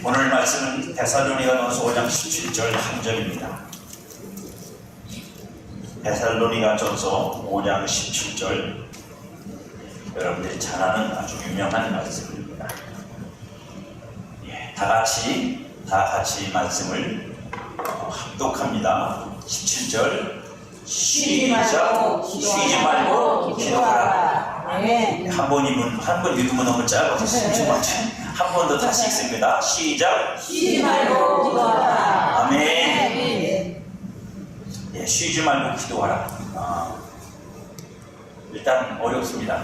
오늘 말씀은 데살로니가전서 5장 17절 한 절입니다. 데살로니가전서 5장 17절, 여러분들이 잘 아는 아주 유명한 말씀입니다. 다 같이 말씀을 합독합니다. 17절 쉬지 말고 기도하라. 한 번 읽으면 너무 짧아서 한 번 더 다시 읽습니다. 시작. 쉬지 말고 기도하라. 아멘. 쉬지 말고 기도하라. 일단 어렵습니다.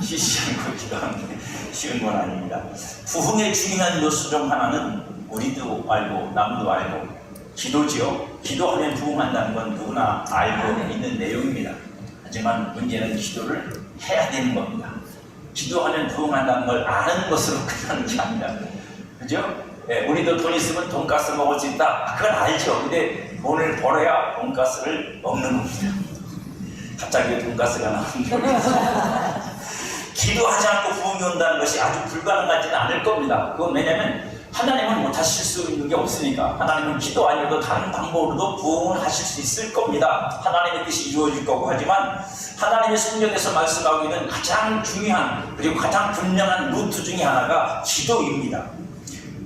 쉬지 않고 기도하는 게 쉬운 건 아닙니다. 부흥의 중요한 요소 중 하나는 우리도 알고 남도 알고 기도지요. 기도하면 부흥한다는 건 누구나 알고 있는 내용입니다. 하지만 문제는 기도를 해야 되는 겁니다. 기도하면 부흥한다는 걸 아는 것으로 끝나는 게 아닙니다. 그죠? 우리도 돈 있으면 돈가스 먹을 수 있다. 그건 알죠. 근데 돈을 벌어야 돈가스를 먹는 겁니다. 갑자기 돈가스가 나오는데 기도하지 않고 부흥이 온다는 것이 아주 불가능하지는 않을 겁니다. 그건 왜냐면 하나님은 못하실 수 있는 게 없으니까. 하나님은 기도 아니어도 다른 방법으로도 부흥을 하실 수 있을 겁니다. 하나님의 뜻이 이루어질 거고. 하지만 하나님의 성경에서 말씀하고 있는 가장 중요한 그리고 가장 분명한 루트 중에 하나가 기도입니다.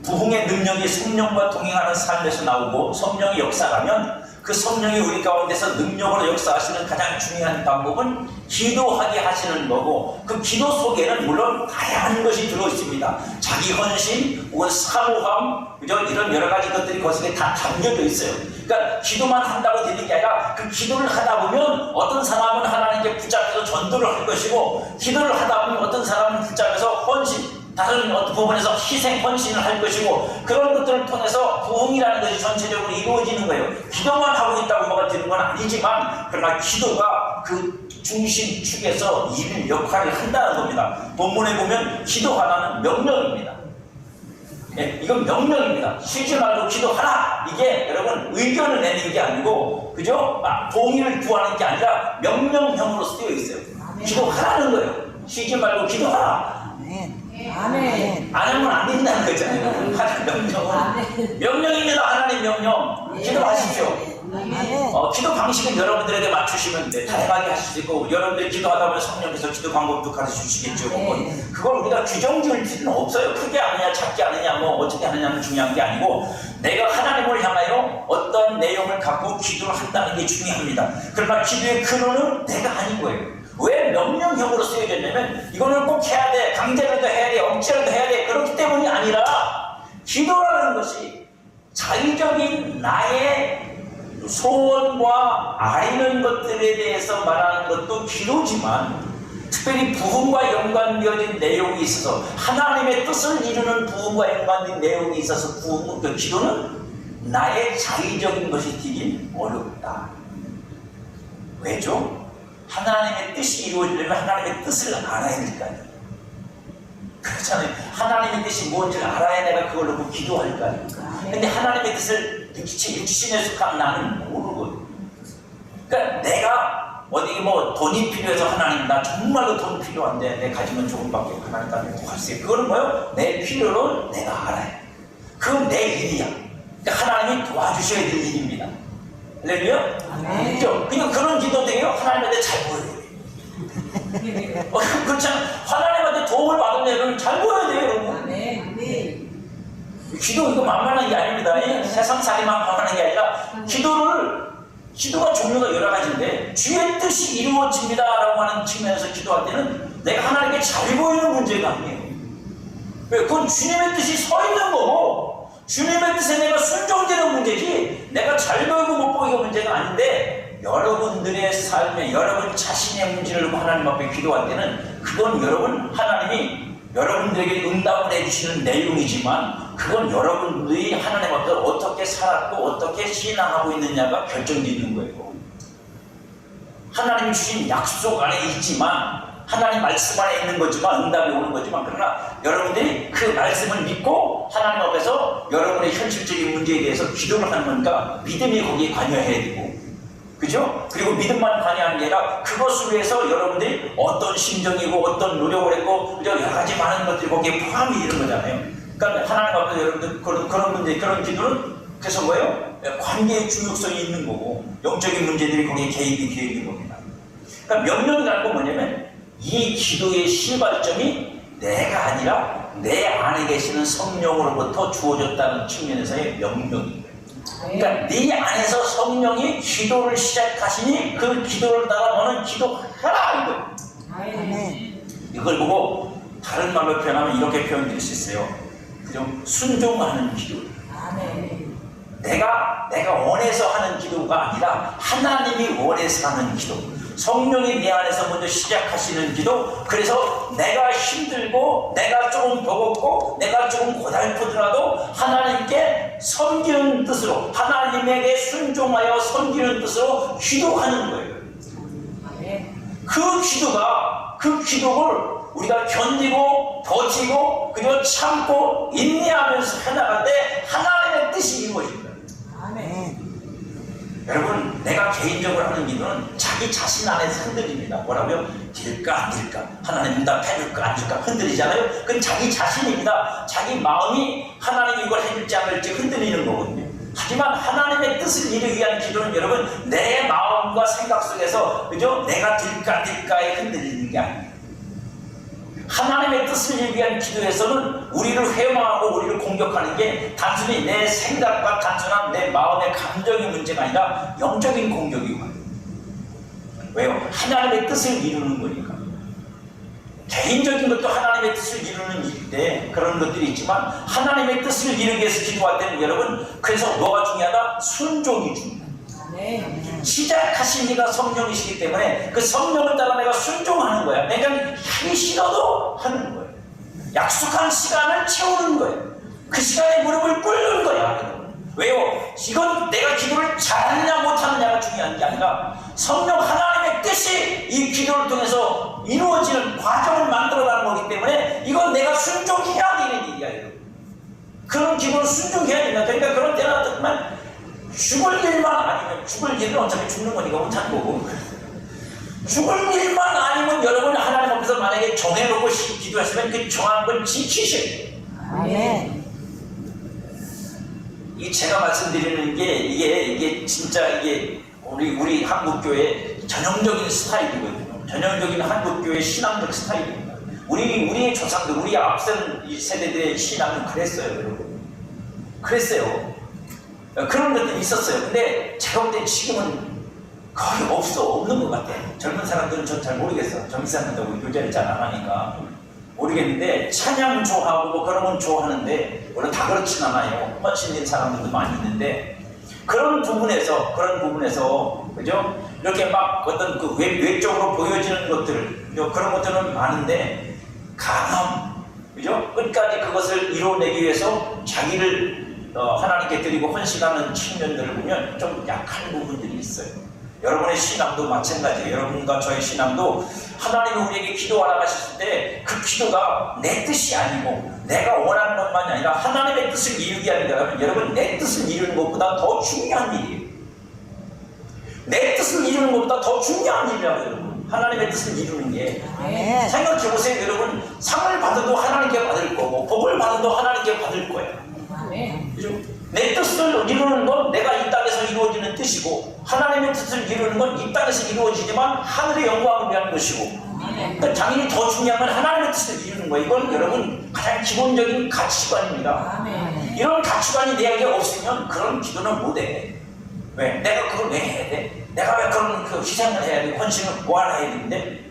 부흥의 능력이 성령과 동행하는 삶에서 나오고 성령이 역사하면 그 성령이 우리 가운데서 능력으로 역사하시는 가장 중요한 방법은 기도하게 하시는 거고, 그 기도 속에는 물론 다양한 것이 들어있습니다. 자기 헌신, 혹은 사모함, 이런 여러 가지 것들이 거기에 다 담겨져 있어요. 그러니까 기도만 한다고 되는 게 아니라 그 기도를 하다 보면 어떤 사람은 하나님께 붙잡혀서 전도를 할 것이고, 기도를 하다 보면 어떤 사람은 붙잡혀서 헌신, 다른 어떤 부분에서 희생, 헌신을 할 것이고, 그런 것들을 통해서 부흥이라는 것이 전체적으로 이루어지는 거예요. 기도만 하고 있다고 뭐가 되는 건 아니지만, 그러나 기도가 그 중심축에서 역할을 한다는 겁니다. 본문에 보면 기도 하나는 명령입니다. 이건 명령입니다. 쉬지 말고 기도하라. 이게 여러분 의견을 내는 게 아니고, 그죠? 동의를 구하는 게 아니라 명령형으로 쓰여 있어요. 기도하라는 거예요. 쉬지 말고 기도하라. 아멘. 안 하면 안 된다는 거잖아요. 하나님 명령은 명령입니다. 하나님 명령. 기도하십시오. 기도 방식은 여러분들에게 맞추시면 다양하게 하실 수 있고, 여러분들이 기도하다 보면 성령께서 기도 방법도 가르쳐 주시겠죠. 그걸 우리가 규정 지을 필요는 없어요. 크게 하느냐 작게 하느냐 뭐 어떻게 하느냐는 중요한 게 아니고, 내가 하나님을 향하여 어떤 내용을 갖고 기도를 한다는 게 중요합니다. 그러나 기도의 근원은 내가 아닌 거예요. 왜 명령형으로 쓰여졌냐면, 이거는 꼭 해야 돼, 강제로도 해야 돼, 억지로도 해야 돼, 그렇기 때문이 아니라, 기도라는 것이 자의적인 나의 소원과 아리는 것들에 대해서 말하는 것도 기도지만, 특별히 부흥과 연관되어진 내용이 있어서 하나님의 뜻을 이루는 부흥과 연관된 내용이 있어서 그 기도는 나의 자의적인 것이 되긴 어렵다. 왜죠? 하나님의 뜻이 이루어지려면 하나님의 뜻을 알아야 될 거 아니에요. 그렇잖아요. 하나님의 뜻이 뭔지를 알아야 내가 그걸 놓고 기도할 거 아니에요. 근데 하나님의 뜻을 육신에 속한 나는 모르거든요. 그러니까 내가 어디 돈이 필요해서 하나님 나 정말로 돈 필요한데 내 가지면 조금밖에 하나님 나한테 할 수 있어요. 그거는 뭐예요? 내 필요를 내가 알아요. 그건 내 일이야. 그러니까 하나님이 도와주셔야 될 일입니다. 할렐루야? 그죠? 그러니까 그런 기도 되게요. 하나님한테 잘 보여야 돼요. 그렇잖아요. 하나님한테 도움을 받으면 잘 보여야 돼요, 여러분. 기도 이거 만만한 게 아닙니다. 세상살이만 만만한 게 아니라, 기도가 종류가 여러 가지인데, 주의 뜻이 이루어집니다 라고 하는 측면에서 기도할 때는 내가 하나님께 잘 보이는 문제가 아니에요. 왜? 그건 주님의 뜻이 서 있는 거고, 주님의 뜻에 내가 순종되는 문제지, 내가 잘 보이고 못 보이고 문제가 아닌데, 여러분들의 삶에 여러분 자신의 문제를 놓고 하나님 앞에 기도할 때는 그건 하나님이 여러분들에게 응답을 해주시는 내용이지만, 그건 여러분들이 하나님 앞에 어떻게 살았고 어떻게 신앙하고 있느냐가 결정짓는 거예요. 하나님이 주신 약속 안에 있지만, 하나님 말씀 안에 있는 거지만, 응답이 오는 거지만, 그러나 여러분들이 그 말씀을 믿고 하나님 앞에서 여러분의 현실적인 문제에 대해서 기도를 하는 거니까 믿음이 거기에 관여해야 되고, 그죠? 그리고 믿음만 관여하는 게 아니라 그것을 위해서 여러분들이 어떤 심정이고 어떤 노력을 했고 여러 가지 많은 것들이 거기에 포함이 되는 거잖아요. 그러니까 하나님 앞에서 여러분들 그런 문제, 그런 기도는 그래서 뭐예요? 관계의 중요성이 있는 거고 영적인 문제들이 거기에 개입이 되어 있는 겁니다. 그러니까 명령이라는 건 뭐냐면 이 기도의 시발점이 내가 아니라 내 안에 계시는 성령으로부터 주어졌다는 측면에서의 명령인 거예요. 그러니까 네 안에서 성령이 기도를 시작하시니 그 기도를 따라 너는 기도하라 이거예요. 아멘. 이걸 보고 다른 말로 표현하면 이렇게 표현드릴 수 있어요. 그죠? 순종하는 기도. 아멘. 내가 원해서 하는 기도가 아니라 하나님이 원해서 하는 기도. 성령이 내 안에서 먼저 시작하시는 기도. 그래서 내가 힘들고 내가 조금 버겁고 내가 조금 고달프더라도 하나님께 섬기는 뜻으로 하나님에게 순종하여 섬기는 뜻으로 기도하는 거예요. 아멘. 그 기도를 우리가 견디고 버티고 그리고 참고 인내하면서 해나갈 때 하나님의 뜻이 이루어집니다. 아멘. 여러분, 내가 개인적으로 하는 기도는 자기 자신 안에서 흔들립니다. 뭐라고요? 될까 안 될까? 하나님 응답해줄까 안 줄까? 흔들리잖아요. 그건 자기 자신입니다. 자기 마음이 하나님이 이걸 해줄지 안 해줄지 흔들리는 거거든요. 하지만 하나님의 뜻을 이루기 위한 기도는 여러분 내 마음과 생각 속에서 그죠? 내가 될까 안 될까에 흔들리는 게 아니에요. 하나님의 뜻을 이루기 위한 기도에서는 우리를 회망하고 우리를 공격하는 게 단순히 내 생각과 단순한 내 마음의 감정의 문제가 아니라 영적인 공격이거든요. 왜요? 하나님의 뜻을 이루는 거니까. 개인적인 것도 하나님의 뜻을 이루는 일인데 그런 것들이 있지만 하나님의 뜻을 이루기 위해서 기도할 때는 여러분 그래서 뭐가 중요하다? 순종이 중요하다. 아멘. 시작하신 이가 성령이시기 때문에 그 성령을 따라 내가 순종하는 거야. 내가 하기 싫어도 하는 거예요. 약속한 시간을 채우는 거예요. 그 시간에 무릎을 꿇는 거야. 왜요? 이건 내가 기도를 잘하느냐 못하느냐가 중요한 게 아니라 성령 하나님의 뜻이 이 기도를 통해서 이루어지는 과정을 만들어가는 거기 때문에 이건 내가 순종해야 되는 일이야. 여러분. 그런 기도를 순종해야 된다. 그러니까 그런 때나 정말 죽을 일만 아니면 죽을 일은 어차피 죽는 거니까 못하는 거고 죽을 일만 아니면 여러분이 하나님 앞에서 만약에 정해놓고 기도했으면 그 정한 걸 지키셔야 돼요. 아멘. 이 제가 말씀드리는 게 이게 진짜 이게 우리 한국교회 전형적인 스타일이거든요. 전형적인 한국교회 신앙적 스타일입니다. 우리의 조상들, 우리 앞선 이 세대들의 신앙은 그랬어요, 여러분. 그랬어요. 그런 것들이 있었어요. 근데 제가 볼 때 지금은 거의 없는 것 같아요. 젊은 사람들은 전 잘 모르겠어. 젊은 사람들하고 교제를 잘 안 하니까 모르겠는데 찬양 좋아하고 뭐 그런 건 좋아하는데 물론 다 그렇진 않아요. 헌신된 사람들도 많이 있는데 그런 부분에서 그죠? 이렇게 막 어떤 그 외적으로 보여지는 것들 그런 것들은 많은데 강함 그죠? 끝까지 그것을 이뤄내기 위해서 자기를 하나님께 드리고 헌신하는 측면들을 보면 좀 약한 부분들이 있어요. 여러분의 신앙도 마찬가지예요. 여러분과 저의 신앙도 하나님이 우리에게 기도하라 하셨을 때 그 기도가 내 뜻이 아니고 내가 원하는 것만이 아니라 하나님의 뜻을 이루기 위함이라면 여러분 내 뜻을 이루는 것보다 더 중요한 일이에요. 내 뜻을 이루는 것보다 더 중요한 일이라고 여러분. 하나님의 뜻을 이루는 게 아멘. 생각해보세요. 여러분 상을 받아도 하나님께 받을 거고 복을 받아도 하나님께 받을 거예요. 아멘. 그죠? 내 뜻을 이루는 건 내가 이 땅에서 이루어지는 뜻이고 하나님의 뜻을 이루는 건 이 땅에서 이루어지지만 하늘의 영광을 위한 것이고 그러니까 당연히 더 중요한 건 하나님의 뜻을 이루는 거예요. 이건 여러분 가장 기본적인 가치관입니다. 아멘. 이런 가치관이 내게 없으면 그런 기도는 못해. 왜? 내가 그걸 왜 해야 돼? 내가 왜 그런 그 희생을 해야 돼? 헌신을 뭐하러 해야 되는데?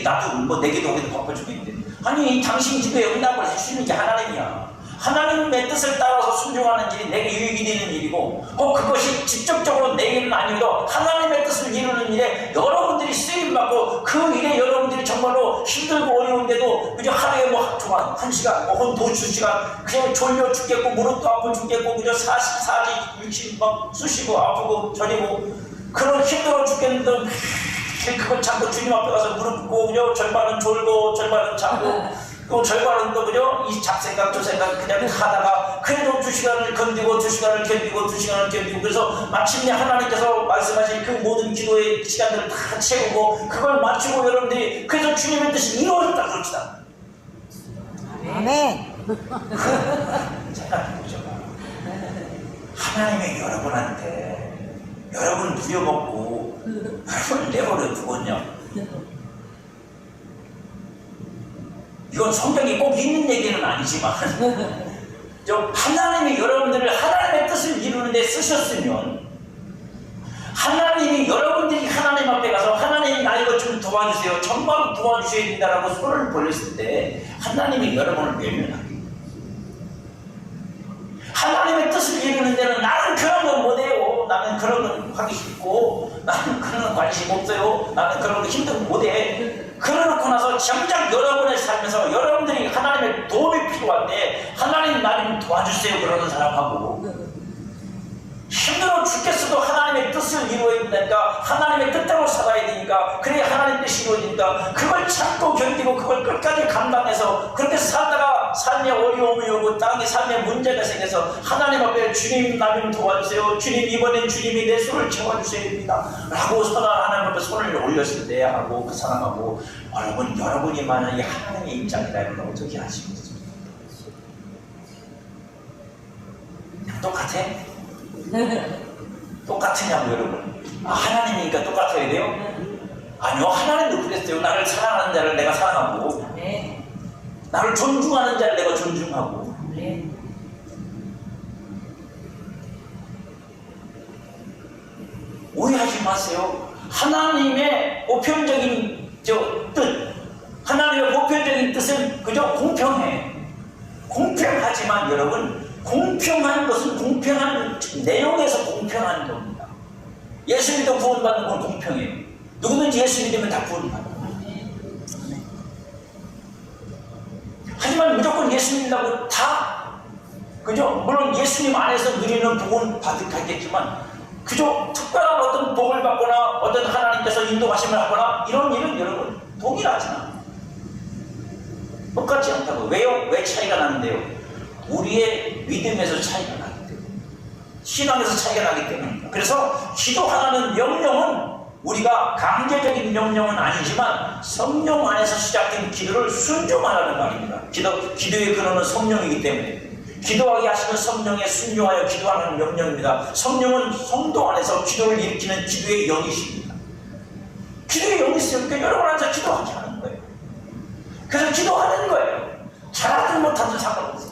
나도 뭐 내 기도하기도 바빠 죽겠는데 아니 당신 기도에 응답을 해주시는 게 하나님이야. 하나님의 뜻을 따라서 순종하는 일이 내게 유익이 되는 일이고 그것이 직접적으로 내 일은 아니어도 하나님의 뜻을 이루는 일에 여러분들이 쓰임받고 그 일에 여러분들이 정말로 힘들고 어려운데도 그저 하루에 뭐 한 시간 혹은 2시간 그냥 졸려 죽겠고 무릎도 아프 죽겠고 그저 40, 60 막 쑤시고 아프고 저리고 그런 힘들어 죽겠는데 그걸 참고 주님 앞에 가서 무릎 꿇고 그저 절반은 졸고 절반은 자고 그 절반은 또 그죠? 이 잡생각 저 생각 그냥 하다가 그래도 2시간을 견디고 2시간을 견디고 2시간을 견디고 그래서 마침내 하나님께서 말씀하신 그 모든 기도의 시간들을 다 채우고 그걸 맞추고 여러분들이 그래서 주님의 뜻이 이루어졌다 그럽시다. 아멘. 생각해보죠. 하나님이 여러분한테 여러분 부려먹고 여러분 내버려 두었냐? 이건 성경이 꼭 있는 얘기는 아니지만 하나님이 여러분들을 하나님의 뜻을 이루는 데 쓰셨으면 하나님이 여러분들이 하나님 앞에 가서 하나님 나 이거 좀 도와주세요. 정말 도와주셔야 된다라고 손을 벌렸을 때 하나님이 여러분을 외면하게. 하나님의 뜻을 이루는 데는 나는 그런 건 못해요. 나는 그런 건 하기 싫고 나는 그런 건 관심 없어요. 나는 그런 거 힘들고 못해. 그러놓고 나서 정작 여러분의 삶에서 여러분들이 하나님의 도움이 필요한데 하나님 나 좀 도와주세요 그러는 사람하고 힘들어 죽겠어도 하나님의 뜻을 이루어야 되니까 하나님의 뜻대로 살아야 되니까 그래야 하나님 뜻이 이루어지니까 그걸 참고 견디고 그걸 끝까지 감당해서 그렇게 살다가 삶에 어려움이 오고 땅에 삶에 문제가 생겨서 하나님 앞에 주님 나 좀 도와주세요. 주님 이번엔 주님이 내 손을 채워주셔야 됩니다 라고 하나님 앞에 손을 올렸을 때 하고 그 사람하고 여러분이 만약에 하나님의 입장이라면 어떻게 하시겠어요? 똑같아? 똑같으냐고 여러분. 하나님이니까 똑같아야 돼요? 아니요, 하나님도 그랬어요. 나를 사랑하는 자를 내가 사랑하고 나를 존중하는 자를 내가 존중하고 오해하지 마세요. 하나님의 보편적인 뜻, 하나님의 보편적인 뜻은 그저 공평해. 공평하지만 여러분 공평한 것은 공평한 내용에서 공평한 겁니다. 예수 믿어 구원받는 건 공평해요. 누구든지 예수 믿으면 다 구원받아요. 하지만 무조건 예수 믿는다고 다 그죠? 물론 예수님 안에서 누리는 복은 받겠지만 그저 특별한 어떤 복을 받거나 어떤 하나님께서 인도하심을 하거나 이런 일은 여러분 동일하지 않아요. 똑같지 않다고. 왜요? 왜 차이가 나는데요? 우리의 믿음에서 차이가 나기 때문에 신앙에서 차이가 나기 때문입니다. 그래서 기도하라는 명령은 우리가 강제적인 명령은 아니지만 성령 안에서 시작된 기도를 순종하라는 말입니다. 기도의 근원은 성령이기 때문에 기도하게 하시는 성령에 순종하여 기도하는 명령입니다. 성령은 성도 안에서 기도를 일으키는 기도의 영이십니다. 기도의 영이 있으니까 여러분 안에서 기도하게 하는 거예요. 그래서 기도하는 거예요. 잘하든 못하든 상관없어요.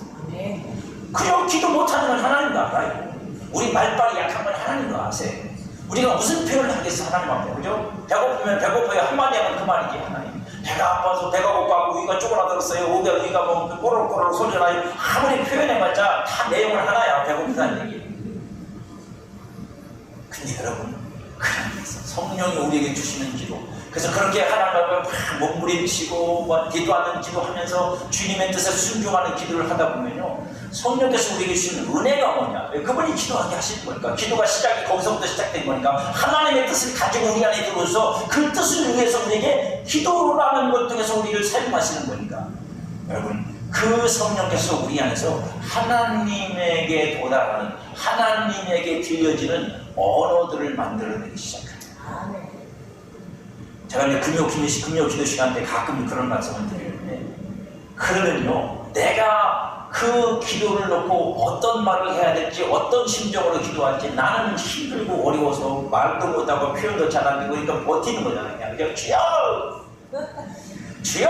그저 기도 못하는 건 하나님도 알아요. 우리 말빨이 약한 건 하나님도 아세요. 우리가 무슨 표현을 하겠어 하나님 앞에. 그죠? 배고프면 배고파요 한마디 하면 그만이지. 하나님 배가 아파서 배가 고파고 위가 쪼그라들었어요. 위가 뭐 꼬르륵꼬르륵 소리 나요. 아무리 표현해봤자 다 내용은 하나야. 배고프다는 얘기. 근데 여러분 성령이 우리에게 주시는 기도, 그래서 그렇게 하나님 앞에 막 몸부림치고 기도하는 기도하면서 주님의 뜻에 순종하는 기도를 하다 보면요 성령께서 우리에게 주시는 은혜가 뭐냐? 그분이 기도하게 하시는 거니까. 기도가 시작이 거기서부터 시작된 거니까 하나님의 뜻을 가지고 우리 안에 들어서 그 뜻을 위해서 우리에게 기도라는 것 통해서 우리를 사용하시는 거니까 여러분 그 성령께서 우리 안에서 하나님에게 도달하는 하나님에게 들려지는 언어들을 만들어내기 시작합니다. 제가 이제 금요 기도 시간 때 가끔 그런 말씀을 드리는데 그러면요 내가 그 기도를 놓고 어떤 말을 해야 될지 어떤 심정으로 기도할지 나는 힘들고 어려워서 말도 못하고 표현도 잘 안 되고 그러니까 버티는 거잖아요. 그냥 주여! 주여!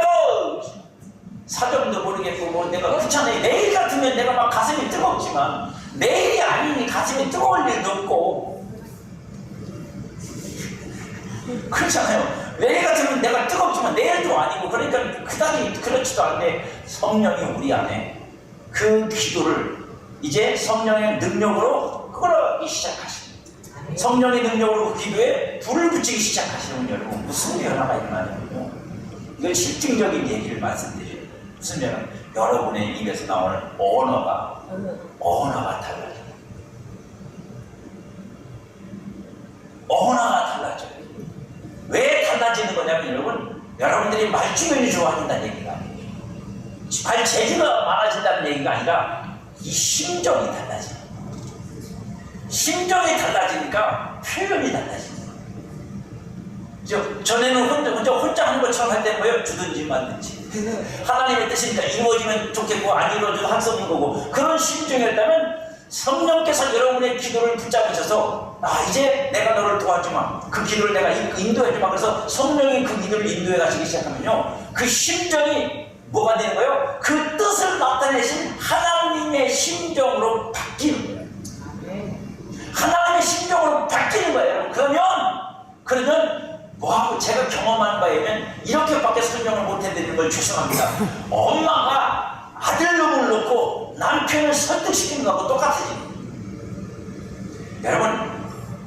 사정도 모르겠고 뭐 내가 귀찮아요. 내일 같으면 내가 막 가슴이 뜨겁지만 내일이 아니니 가슴이 뜨거울 일도 없고 그렇잖아요. 내일 같으면 내가 뜨겁지만 내일도 아니고 그러니까 그다지 그렇지도 않은데 성령이 우리 안에 그 기도를 이제 성령의 능력으로 끌어가기 시작하십니다. 성령의 능력으로 그 기도에 불을 붙이기 시작하시는 여러분 무슨 변화가 일어나냐면요 이건 실증적인 얘기를 말씀드려요. 무슨 변화? 여러분의 입에서 나오는 언어가 달라져요. 언어가 달라져요. 왜 달라지는 거냐면 여러분 여러분들이 말주변이 좋아진다는 얘기가 아니에요. 말 재주가 많아진다는 얘기가 아니라 이 심정이 달라져요. 심정이 달라지니까 표현이 달라집니다. 전에는 혼자 하는 것처럼 할 때 뭐예요? 주든지 말든지 하나님의 뜻이니까 이루어지면 좋겠고 안 이루어져도 할 수 없는 거고, 그런 심정이었다면 성령께서 여러분의 기도를 붙잡으셔서 이제 내가 너를 도와주마, 그 기도를 내가 인도해주마. 그래서 성령이 그 기도를 인도해 가시기 시작하면요, 그 심정이 뭐가 되는 거예요? 그 뜻을 나타내신 하나님의 심정으로 바뀌는 거예요. 하나님의 심정으로 바뀌는 거예요. 그러면 뭐하고 제가 경험한 바에 의하면 이렇게밖에 설명을 못 해드리는 걸 죄송합니다. 엄마가 아들 놈을 놓고 남편을 설득시키는 거하고 똑같아지는 거예요. 여러분,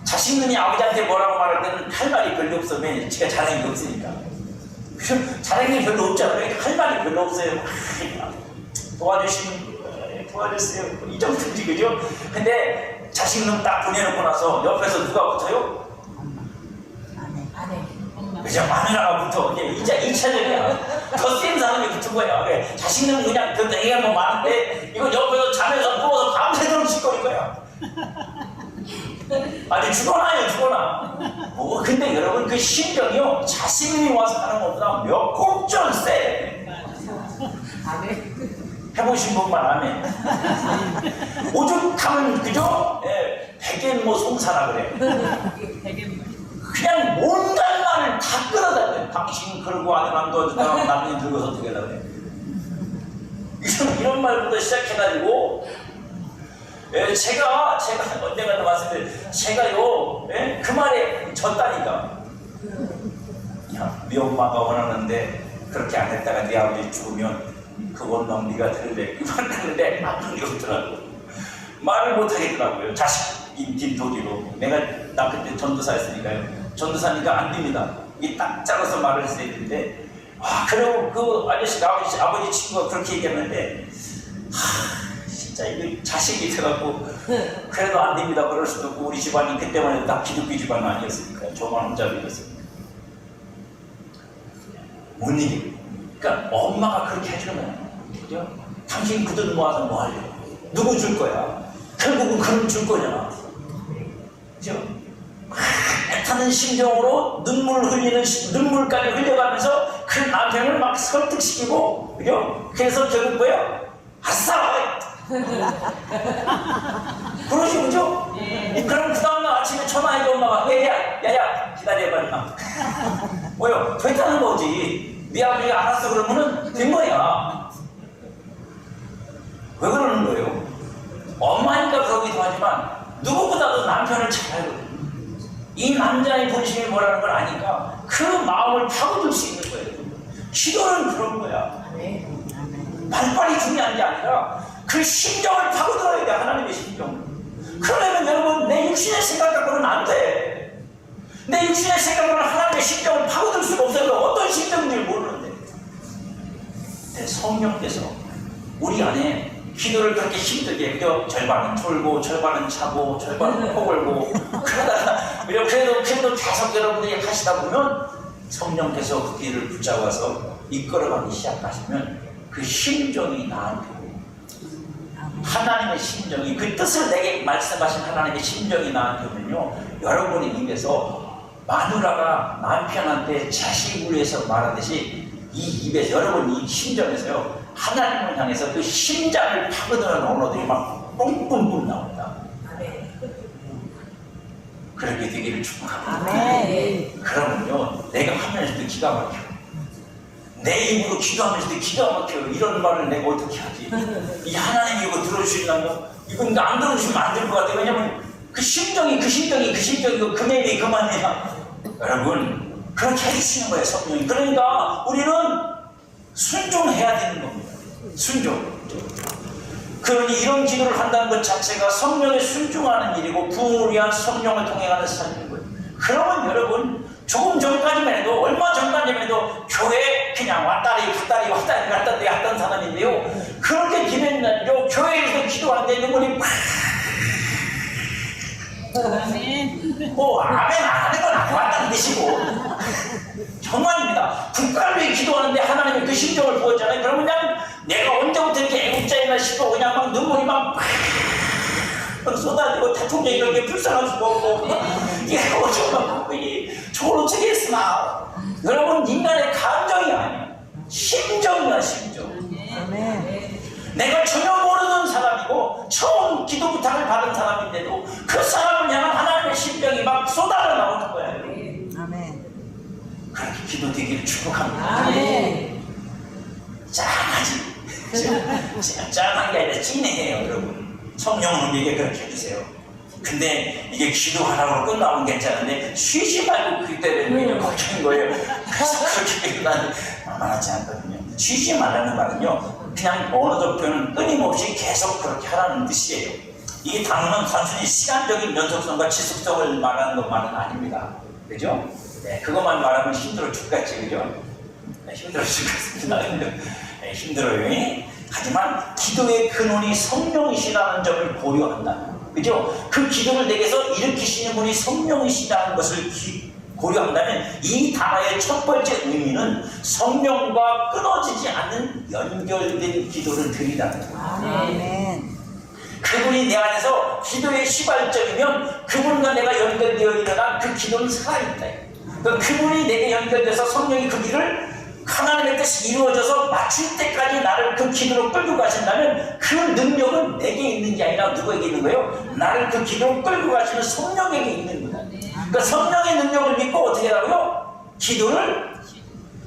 자식놈이 아버지한테 뭐라고 말할 때는 할 말이 별로 없으면 제가 자랑이 없으니까. 자랑이 별로 없잖아요. 할 말이 별로 없어요. 도와주세요. 이 정도지, 그죠? 근데 자식놈 딱 보내놓고 나서 옆에서 누가 붙어요? 그죠? 마누라가 붙어. 이제 2차적이야. 더 센 사람이 붙은 거야. 왜? 자식놈은 그냥 애가 뭐 많은데, 이거 옆에서 잠에서 누워서 밤새도록 짓거릴 거야. 아니, 죽어나. 근데 여러분, 그 심정이요, 자식이 와서 하는 것보다 몇 곡절 세. 해보신 분만 아멘. 오죽하면, 그죠? 백엔 뭐 송사라 그래. 그냥 온갖 말을 다 끌어다녀요. 당신 그러고 아들 안 도와주다가 남편이 들고서 어떻게 하려고 그래. 이런 말부터 시작해가지고, 제가 언젠가 말씀드렸는데, 제가요, 그 말에 졌다니까. 야, 네 엄마가 원하는데 그렇게 안 했다가 네 아버지 죽으면 그건 넌 네가 들을래. 그 말을 하는데 아픈 게 없더라고. 말을 못 하겠더라고요. 자식인 뒷도리로. 내가 나 그때 전도사였으니까요. 전도사니까 안 됩니다. 이 딱 잘라서 말을 했어야 되는데, 그리고 그 아버지 친구가 그렇게 얘기했는데, 진짜 이거 자식이 돼갖고 그래도 안 됩니다. 그럴 수도 없고, 우리 집안이 그때만 해도 다 기독교 집안은 아니었으니까, 저만 혼자이었으니까 못 이겨. 그러니까 엄마가 그렇게 해주는 거야. 그죠? 당신 그 돈 모아서 뭐 하려고? 누구 줄 거야? 결국은 그럼 줄 거잖아. 그죠? 애타는 심정으로 눈물까지 흘려가면서 그 남편을 막 설득시키고, 그죠? 그래서 결국 뭐야? 아싸! 그러시, 그죠? 그럼 그 다음날 아침에 전화해줘. 엄마가 야야 기다려봐 임마. 뭐요? 됐다는 거지. 네 아버지가 알았어 그러면은 된 거야. 왜 그러는 거예요? 엄마니까 그러기도 하지만 누구보다도 남편을 잘 알거든. 이 남자의 본심이 뭐라는 걸 아니까 그 마음을 파고들 수 있는 거예요. 기도는 그런 거야. 말빨이 중요한 게 아니라 그 심정을 파고들어야 돼. 하나님의 심정을. 그러려면 여러분, 내 육신의 생각 갖고는 안 돼. 내 육신의 생각으로는 하나님의 심정을 파고들 수가 없어요. 어떤 심정인지 모르는데. 근데 성령께서 우리 안에 기도를 그렇게 힘들게, 그죠? 절반은 졸고, 절반은 자고, 절반은 코골고, 그러다가, 그래도 계속 여러분들이 하시다 보면 성령께서 그 길을 붙잡아서 이끌어가기 시작하시면 그 심정이 나한테 오고, 하나님의 심정이, 그 뜻을 내게 말씀하신 하나님의 심정이 나한테 오면요, 여러분의 입에서 마누라가 남편한테 자식을 위해서 말하듯이 이 입에서, 여러분 이 심정에서요, 하나님을 향해서 그 심장을 파고드는 언어들이 막 뿜뿜뿜 나옵니다. 그렇게 되기를 축복합니다. 그러면요, 내가 하면서도 기가 막혀. 내 입으로 기도하면서도 기가 막혀. 이런 말을 내가 어떻게 하지? 이 하나님이 이거 들어주시려면, 이건 안 들어주시면 안 될 것 같아요. 왜냐면 그 심정이 그 매일이 그만이야. 여러분, 그렇게 해주시는 거예요, 성령이. 그러니까 우리는 순종해야 되는 겁니다. 순종. 그러니 이런 기도를 한다는 것 자체가 성령에 순종하는 일이고, 부흥을 위한 성령을 통해가는 삶인 거예요. 그러면 여러분, 조금 전까지만 해도, 얼마 전까지만 해도 교회 그냥 왔다리 갔다리 했던 사람인데요, 그렇게 기도했는데요, 교회에서 기도하는데 눈물이 팍. 아멘 안 하는 건 안 왔다는 뜻이고, 정말입니다. 국가를 위해 기도하는데 하나님이 그 심정을 부었잖아요. 그러면 그냥 내가 언제부터 이렇게 애국자이나 싶어 그냥 막 눈물이 막 쏟아지고, 대통령이 이렇게 불쌍할 수가 없고, 이게 어쩌면 저걸 어떻게 했으나. 여러분, 인간의 감정이 아니에요. 심정이야, 심정. 아멘. 내가 전혀 모르는 사람이고 처음 기도 부탁을 받은 사람인데도 그 사람을 향한 하나님의 심정이 막 쏟아져 나오는 거야. 아멘. 그렇게 기도되기를 축복합니다. 아멘. 짠하지. 짠한 게 아니라 진해요, 여러분. 성령은 우리에게 그렇게 해주세요. 근데 이게 기도하라고 끝나면 괜찮은데 쉬지 말고 그때는 걱정인 거예요. 그래서 그렇게 나는 만만하지 않거든요. 쉬지 말라는 말은요, 그냥 어느 정도는 끊임없이 계속 그렇게 하라는 뜻이에요. 이게 단순히 시간적인 연속성과 지속성을 말하는 것만은 아닙니다. 그죠? 네, 그것만 말하면 힘들어 죽겠지, 그죠? 네, 힘들어 죽겠습니다. 네, 힘들어요. 하지만 기도의 근원이 성령이시라는 점을 고려한다. 그죠? 그 기도를 내게서 일으키시는 분이 성령이시라는 것을 고려한다면 이 단어의 첫 번째 의미는 성령과 끊어지지 않는 연결된 기도를 드리라는 거예요. 아멘. 그분이 내 안에서 기도의 시발점이면 그분과 내가 연결되어 일어난 그 기도는 살아있다. 그분이 내게 연결돼서 성령이 그 길을 하나님의 뜻이 이루어져서 마칠 때까지 나를 그 기도로 끌고 가신다면 그 능력은 내게 있는 게 아니라 누구에게 있는 거예요? 나를 그 기도로 끌고 가시는 성령에게 있는 거다. 그러니까 성령의 능력을 믿고 어떻게 하라고요? 기도를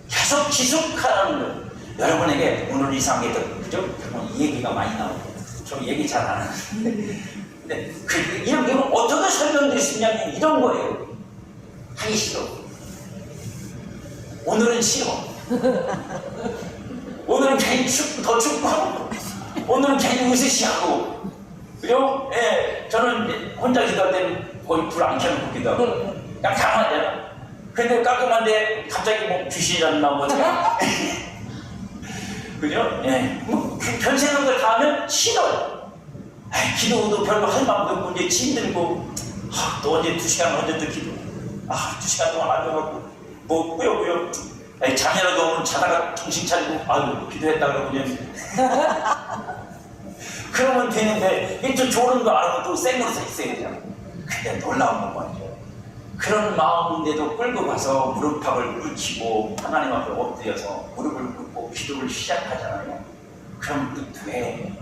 계속 지속하라는 거예요. 여러분에게 오늘 이상하게 그죠? 이 얘기가 많이 나오고 저 얘기 잘 안 하는데 근데 이런 어떻게 설명드릴 수 있냐면 이런 거예요. 하기 싫어. 오늘은 싫어. 오늘은 괜히 더 춥고 오늘은 괜히 으스시하고 그죠? 예, 저는 혼자 기도할 때는 거의 불 안 켜놓고 기도하고 그냥 가만히잖아. 근데 깔끔한데 갑자기 뭐 귀신이라도 나오고 그죠? 예, 뭐 별생각을 걸 다 하면 싫어요. 에이, 기도도 별로 할 마음도 없고 이제 힘들고 또 언제 2시간 언제 또 기도 2시간 동안 앉아갖고 뭐 꾸역꾸역 자녀라도 오면 자다가 정신 차리고 아유 기도했다 그러고 그냥 그러면 되는데 이또 좋은 거 알고 또 생으로 서 있어야 되잖아. 근데 놀라운 건 뭐죠? 그런 마음인데도 끌고 가서 무릎팍을 꿇히고 하나님 앞에 엎드려서 무릎을 꿇고 기도를 시작하잖아요. 그럼 또 돼.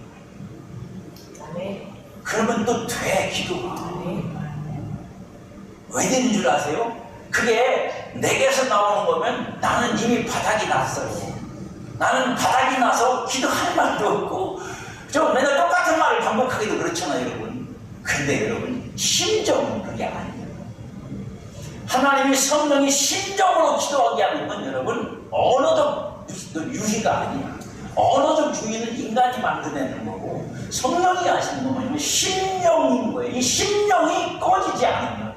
그러면 또 돼, 기도가. 왜 되는 줄 아세요? 그게 내게서 나오는 거면 나는 이미 바닥이 났어요. 나는 바닥이 나서 기도할 말도 없고 저 맨날 똑같은 말을 반복하기도 그렇잖아요, 여러분. 근데 여러분, 심정은 그게 아니에요. 하나님이 성령이 심정으로 기도하게 하는 건 여러분 언어적 유희가 아니야. 언어적 유희는 인간이 만들어내는 거고 성령이 하시는 건 뭐냐면 심령인 거예요. 이 심령이 꺼지지 않으면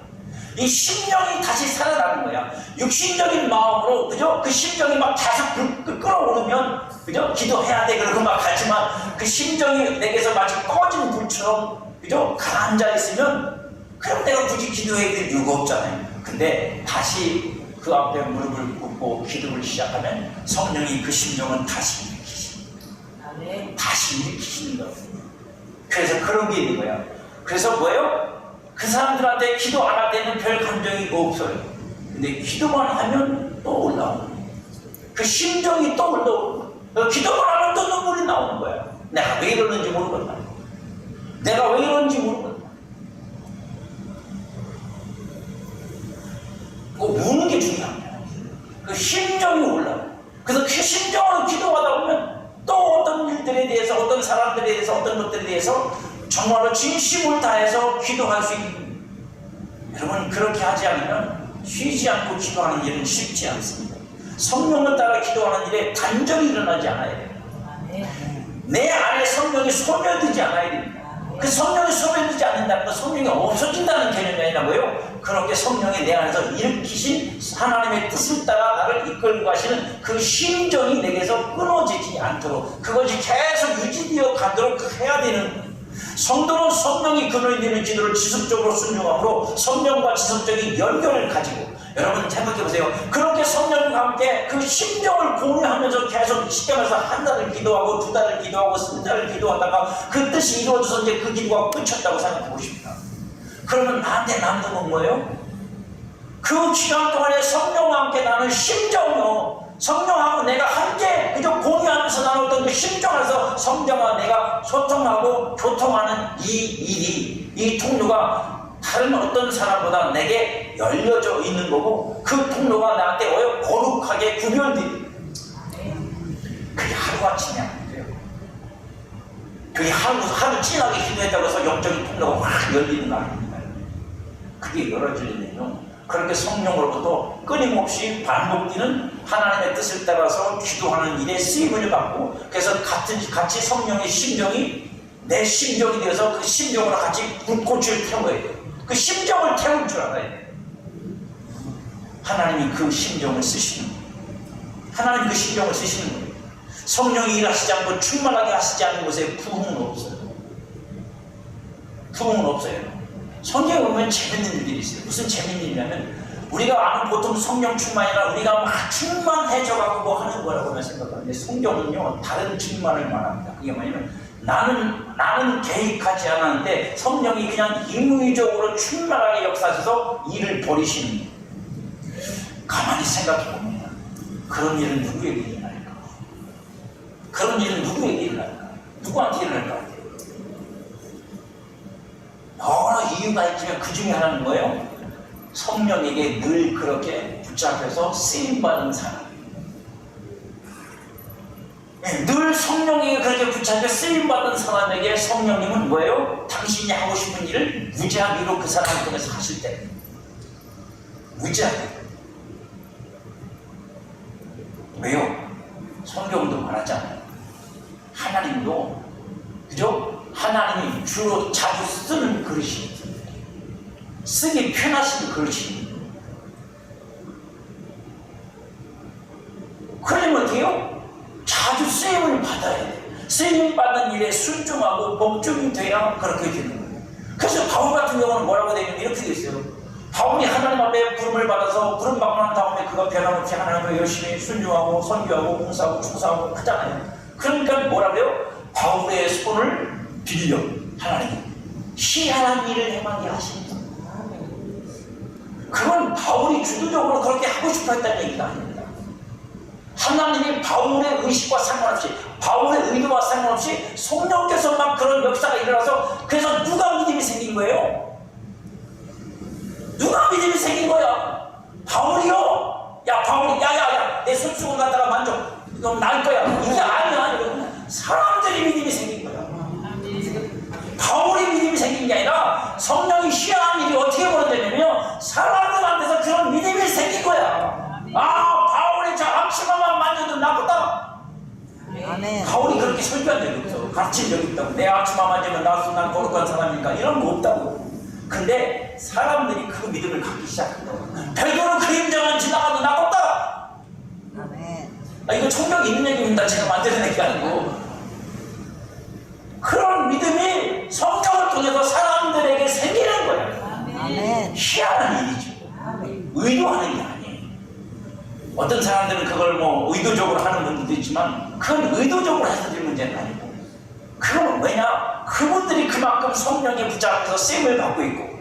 이 심령이 다시 살아나는 거야. 육신적인 마음으로 그죠? 그 심정이 막 계속 끌어오르면 그죠? 기도해야 돼 그러고 막 하지만 그 심정이 내게서 마치 꺼진 불처럼 그죠? 가라앉아 있으면 그럼 내가 굳이 기도해야 될 이유가 없잖아요. 근데 다시 그 앞에 무릎을 꿇고 기도를 시작하면 성령이 그 심정은 다시 일으키십니다. 다시 일으키시는 거예요. 그래서 그런 게 있는 거야. 그래서 뭐예요? 그 사람들한테 기도 안 할 때는 별 감정이 없어요. 근데 기도만 하면 또 올라오는 거예요. 그 심정이 또 올라오는 거예요. 기도만 하면 또 눈물이 나오는 거야. 내가 왜 이러는지 모르겠다. 내가 왜 이러는지 모르겠다. 꼭 우는 게 중요합니다. 그 심정이 올라와요. 그래서 그 심정으로 기도하다 보면 또 어떤 일들에 대해서, 어떤 사람들에 대해서, 어떤 것들에 대해서 정말로 진심을 다해서 기도할 수 있는 거예요. 여러분, 그렇게 하지 않으면 쉬지 않고 기도하는 일은 쉽지 않습니다. 성령을 따라 기도하는 일에 단절이 일어나지 않아야 돼요. 내 안에 성령이 소멸되지 않아야 됩니다. 그 성령이 소멸되지 않는다는 건 성령이 없어진다는 개념이 아니라 뭐예요? 그렇게 성령이 내 안에서 일으키신 하나님의 뜻을 따라 나를 이끌고 가시는 그 심정이 내게서 끊어지지 않도록 그것이 계속 유지되어 가도록 해야 되는 거예요. 성도는 성령이 근원이 되는 지도를 지속적으로 순종함으로 성령과 지속적인 연결을 가지고 여러분 생각해보세요. 그렇게 성령과 함께 그 심정을 공유하면서 계속 시켜면서 한 달을 기도하고 두 달을 기도하고 3달을 기도하다가 그 뜻이 이루어져서 이제 그 기도가 끝쳤다고 생각해보십니다. 그러면 나한테 남는 건 뭐예요? 그 기간 동안에 성령과 함께 나는 심정으로 성령하고 내가 함께 그저 공유하면서 나눴던 그 심정 안에서 성령과 내가 소통하고 교통하는 이 일이, 이 통로가 다른 어떤 사람보다 내게 열려져 있는 거고, 그 통로가 나한테 거룩하게 구별되는, 그게 하루아침이 아니에요. 그게 하루 진하게 기도했다고 해서 영적인 통로가 확 열리는 거 아닙니다. 그게 열어지려면요, 그렇게 성령으로부터 끊임없이 반복되는 하나님의 뜻을 따라서 기도하는 일에 쓰임을 받고, 그래서 같이 성령의 심정이 내 심정이 되어서 그 심정으로 같이 불꽃을 태워야 돼요. 그 심정을 태울 줄 알아야 돼요. 하나님이 그 심정을 쓰시는 거예요. 하나님이 그 심정을 쓰시는 거예요. 성령이 일하시지 않고 충만하게 하시지 않는 곳에 부흥은 없어요. 부흥은 없어요. 성경에 보면 재밌는 일들이 있어요. 무슨 재밌는 일이냐면, 우리가 아는 보통 성령 충만이라 우리가 막 충만해져가고 뭐 하는 거라고만 생각하는데, 성경은요 다른 충만을 말합니다. 그게 뭐냐면, 나는 계획하지 않았는데 성령이 그냥 임의적으로 충만하게 역사하셔서 일을 벌이시는 거예요. 가만히 생각해 봅니다. 그런 일은 누구에게 일어날까? 그런 일은 누구에게 일어날까? 누구한테 일어날 것 같아요? 여러 이유가 있지만 그 중에 하나는 뭐예요? 성령에게 늘 그렇게 붙잡혀서 쓰임받는 사람. 늘 성령에게 그렇게 붙잡혀 쓰임받는 사람에게 성령님은 뭐예요? 당신이 하고 싶은 일을 무지하기로 그 사람을 통해서 하실 때, 무지하게. 왜요? 성경도 말하잖아요. 하나님도 그죠? 하나님이 주로 자주 쓰는 그릇이, 쓰기 편하신 그릇이. 그러면 어때요? 자주 쓰임을 받아야 돼. 쓰임을 받는 일에 순종하고 복종이 돼야 그렇게 되는 거예요. 그래서 바울 같은 경우는 뭐라고 되냐면 이렇게 돼 있어요. 바울이 하나님 앞에 부름을 받아서 부름 받고 난 다음에 그가 변함없이 하나님을 열심히 순종하고 선교하고 봉사하고 충성하고 하잖아요. 그러니까 뭐라고요? 바울의 손을 빌려 하나님이 희한한 일을 행하게 하십니다. 그건 바울이 주도적으로 그렇게 하고 싶어 했다는 얘기가 아닙니다. 하나님이 바울의 의식과 상관없이, 바울의 의도와 상관없이 성령께서만 그런 역사가 일어나서, 그래서 누가 믿음이 생긴 거예요? 누가 믿음이 생긴 거야? 바울이요? 야 바울이 야야야 내 손수건 갖다가 만져, 이건 날 거야. 이게 아니야. 사람들이 믿음이 생긴 거야. 바울이 믿음이 생긴 게 아니라 성령이 희한한 일이 어떻게 벌어졌냐면 사람들한테서 그런 믿음이 생긴 거야. 아, 바울이 저 앞치마만 만져도 나쁘다. 아멘. 바울이 그렇게 설교한 적이 없어. 가르친 적이 있다고. 내 앞치마 만지면 난 거룩한 사람이니까 이런 거 없다고. 근데 사람들이 그 믿음을 갖기 시작한다고. 베드로 그림자만 지나가도 나쁘다. 아멘. 이거 총명이 있는 얘기입니다. 제가 만들어낸 게 아니고. 그런 믿음이 성경을 통해서 사람들에게 생기는 거예요. 아멘. 희한한 일이죠. 의도하는 게 아니에요. 어떤 사람들은 그걸 뭐 의도적으로 하는 분들도 있지만, 그건 의도적으로 해서 될 문제는 아니고, 그건 왜냐? 그분들이 그만큼 성령에 붙잡혀서 쓰임을 받고 있고,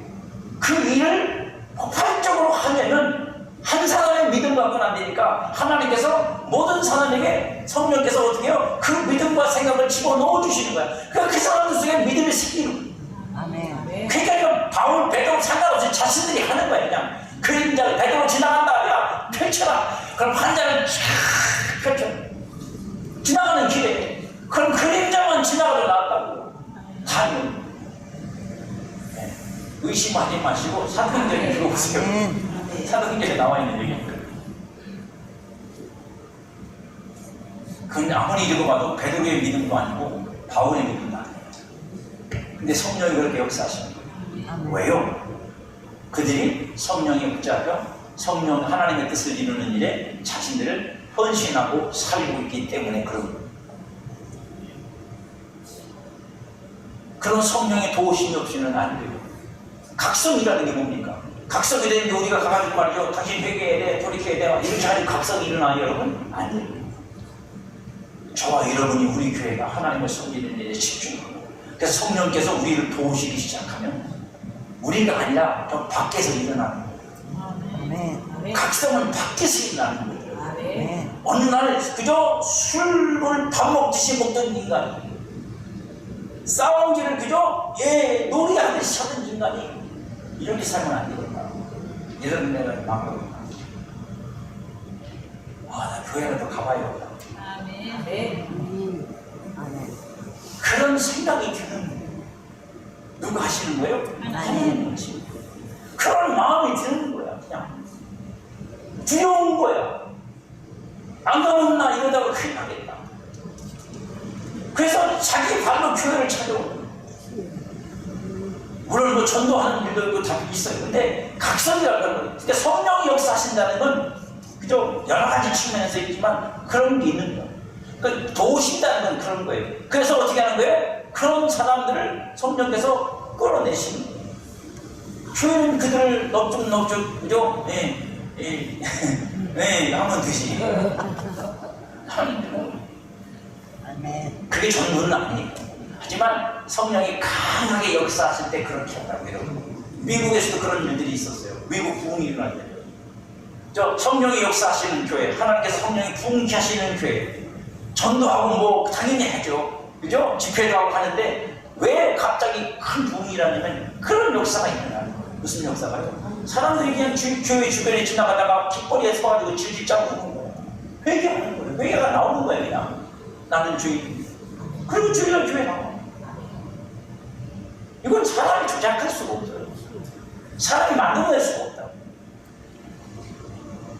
그 일을 폭발적으로 하려면 한 사람의 믿음 갖고는 안 되니까 하나님께서 모든 사람에게 성령께서 어떻게 해요? 그 믿음과 생각을 집어넣어 주시는 거야. 그러니까 그 사람들 속에 믿음이 생기는 거야. 아멘. 그러니까 바울, 베드로 상관없이 자신들이 하는 거야. 그냥 그림자를 베드로 지나간다. 야 펼쳐라. 그럼 환자를 쫙 펼쳐. 지나가는 길에 그럼 그림자만 지나가도 나왔다고. 다요. 의심하지 마시고 사도행전에 읽어보세요. 사도행전에 나와 있는 얘기입니다. 그건 아무리 읽어봐도 베드로의 믿음도 아니고 바울의 믿음도 아니에요. 근데 성령이 그렇게 역사하시는 거예요. 왜요? 그들이 성령에 붙잡혀 성령 하나님의 뜻을 이루는 일에 자신들을 헌신하고 살고 있기 때문에 그런 거예요. 그런 성령의 도우심이 없이는 안 돼요. 각성이라는 게 뭡니까? 각성이 되는데 우리가 가가지고 말이죠. 당신 회개해야 돼, 돌이켜야 돼. 이렇게 하니 각성이 일어나요, 여러분? 안 돼요. 저와 여러분이 우리 교회가 하나님을 섬기는 일에 집중하고, 그래서 성령께서 우리를 도우시기 시작하면 우리가 아니라 저 밖에서 일어나는 거예요. 각성은 밖에서 일어나는 거예요. 어느 날 그저 술을 밥 먹듯이 먹던 인간이, 싸움질을 그저 놀이하듯이 하는 인간이 이렇게 살면 안 되겠다. 이런 내가 마음을 나 교회라도 가봐야겠다. 아멘. 네. 아멘. 그런 생각이 드는 거예요. 누가 하시는 거예요? 하나님 하시는 거예요. 그런 마음이 드는 거야. 그냥 두려운 거야. 안 가면 나 이러다가 큰일 나겠다. 그래서 자기 발로 교회를 찾아오는 거예요. 물론 뭐 전도하는 일도 있고 다 있어요. 근데 각성이라는 거예요. 그러니까 성령이 역사하신다는 건 그저 여러 가지 측면에서 있지만 그런 게 있는 거예요. 그러니까 도우신다는 건 그런 거예요. 그래서 어떻게 하는 거예요? 그런 사람들을 성령께서 끌어내시는 거예요. 교회는 그들을 넙죽넙죽 그죠? 하면 되지. 아멘. 그게 전부는 아니니까. 하지만 성령이 강하게 역사하실 때 그렇게 한다고 여러분. 미국에서도 그런 일들이 있었어요. 미국 부흥이 일어날 때. 성령이 역사하시는 교회, 하나님께서 성령이 부흥케 하시는 교회, 전도하고 뭐 당연히 하죠. 그죠? 집회도 하고 하는데 왜 갑자기 큰 부흥이 일어나냐면 그런 역사가 일어나는 거예요. 무슨 역사가요? 사람들이 그냥 교회 주변에 지나가다가 길거리에 서가지고 질질 짜고 그러는 거예요. 회개하는 거예요. 회개가 나오는 거예요. 그냥 나는 주인. 그리고 주일날 교회 나와. 이건 사람이 조작할 수가 없어요. 사람이 만들어낼 수가 없다고.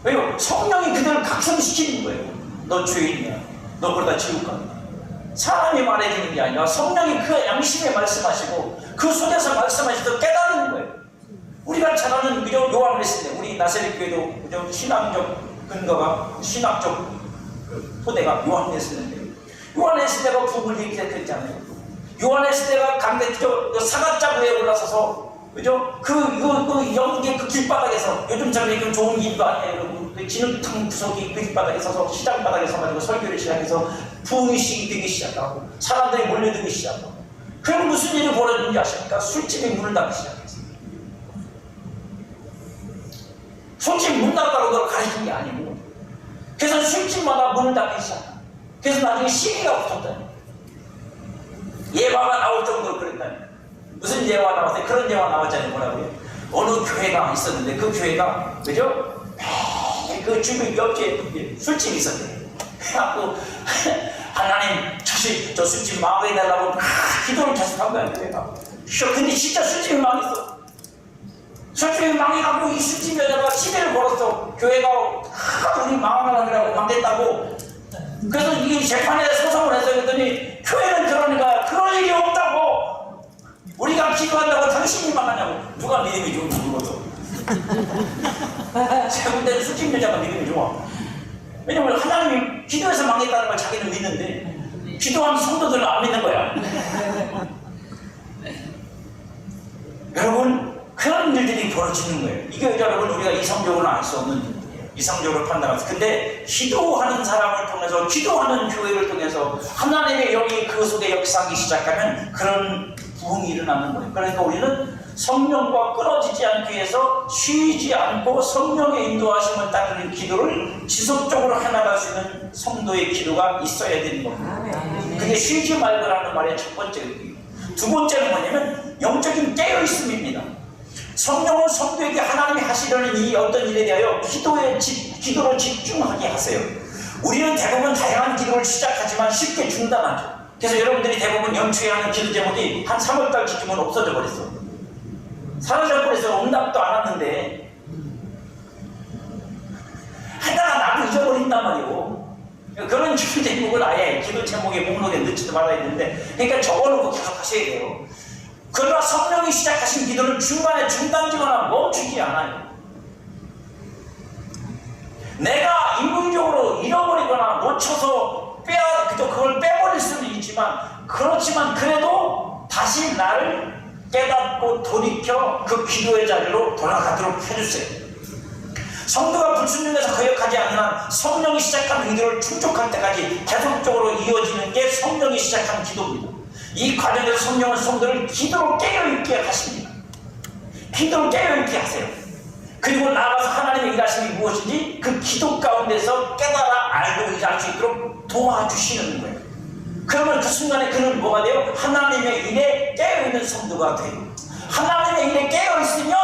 왜요? 성령이 그들을 각성시키는 거예요. 너 주인이야. 너 그러다 지옥 간다. 사람이 말해주는 게 아니라 성령이 그 양심에 말씀하시고 그 속에서 말씀하셔서 깨닫는 거예요. 우리가 잘 아는 그저 요한일서인데 우리 나세렛 교회도 그저 신앙적 근거가 신학적 토대가 요한일서인데 요한일서가 부흥을 일으켰잖아요. 요한일서가 강대 사각자부에 올라서서 그죠? 그 영국의 그 길바닥에서 요즘처럼 이렇게 좋은 길도 아니에요. 그 진흙탕 구석이 그 길바닥에 서서 시장 바닥에 서가지고 설교를 시작해서 부흥이 되기 시작하고 사람들이 몰려들기 시작하고 그럼 무슨 일이 벌어지는지 아십니까? 술집이 문을 닫기 시작했어요. 술집 문 닫다고 그걸 가르친 게 아니고 그래서 술집마다 문을 닫기 시작합니다. 그래서 나중에 시기가 붙었다니 예화가 나올 정도로 그랬다니 무슨 예화 나왔어요? 그런 예화 나왔잖아요. 뭐라고요? 어느 교회가 있었는데 그 교회가 그죠? 그 주변 옆에 술집이 있었대요. 그래갖고 하나님 저 술집 망해달라고 기도를 계속한 거야. 교회가. 근데 진짜 술집이 망했어. 술집이 망해갖고 이 술집에다가 시대를 걸었어. 교회가 우리 망하려고 망했다고. 그래서 이 재판에 소송을 해서 그랬더니 교회는 그러니까 그럴 일이 없다고. 우리가 기도한다고 당신이 망하냐고. 누가 믿음이 좋은지 모르겠어. 세 군데는 술집 여자가 믿음이 좋아. 왜냐면 하나님이 기도해서 망했다는 걸 자기는 믿는데 기도하는 성도들은 안 믿는 거야. 여러분 그런 일들이 벌어지는 거예요. 이게 여러분 우리가 이성적으로는 알 수 없는 일이에요. 이성적으로 판단할 수. 근데 기도하는 사람을 통해서 기도하는 교회를 통해서 하나님의 영이 그 속에 역사하기 시작하면 그런 부흥이 일어나는 거예요. 그러니까 우리는 성령과 끊어지지 않기 위해서 쉬지 않고 성령의 인도하심을 따르는 기도를 지속적으로 해나갈 수 있는 성도의 기도가 있어야 되는 겁니다. 그게 쉬지 말고라는 말의 첫 번째 의미. 두 번째는 뭐냐면 영적인 깨어있음입니다. 성령은 성도에게 하나님이 하시려는 이 어떤 일에 대하여 기도로 집중하게 하세요. 우리는 대부분 다양한 기도를 시작하지만 쉽게 중단하죠. 그래서 여러분들이 대부분 연초에 하는 기도 제목이 한 3월달쯤은 없어져 버렸어. 사라져버려서 응답도 안 왔는데 하다가 나도 잊어버린단 말이오. 그런 기도 제목을 아예 기도 제목의 목록에 넣지도 말아야 되는데 그러니까 적어놓고 계속 하셔야 돼요. 그러나 성령이 시작하신 기도를 중간에 중단지거나 멈추지 않아요. 내가 인문적으로 잃어버리거나 놓쳐서 그걸 빼버릴 수는 있지만 그렇지만 그래도 다시 나를 깨닫고 돌이켜 그 기도의 자리로 돌아가도록 해주세요. 성도가 불순종에서 거역하지 않는 한 성령이 시작한 기도를 충족할 때까지 계속적으로 이어지는 게 성령이 시작한 기도입니다. 이 과정에서 성령은 성도를 기도로 깨어있게 하십니다. 기도로 깨어있게 하세요. 그리고 나아가서 하나님의 일하심이 무엇인지 그 기도 가운데서 깨달아 알고 일할 수 있도록 도와주시는 거예요. 그러면 그 순간에 그는 뭐가 돼요? 하나님의 일에 깨어있는 성도가 돼요. 하나님의 일에 깨어있으면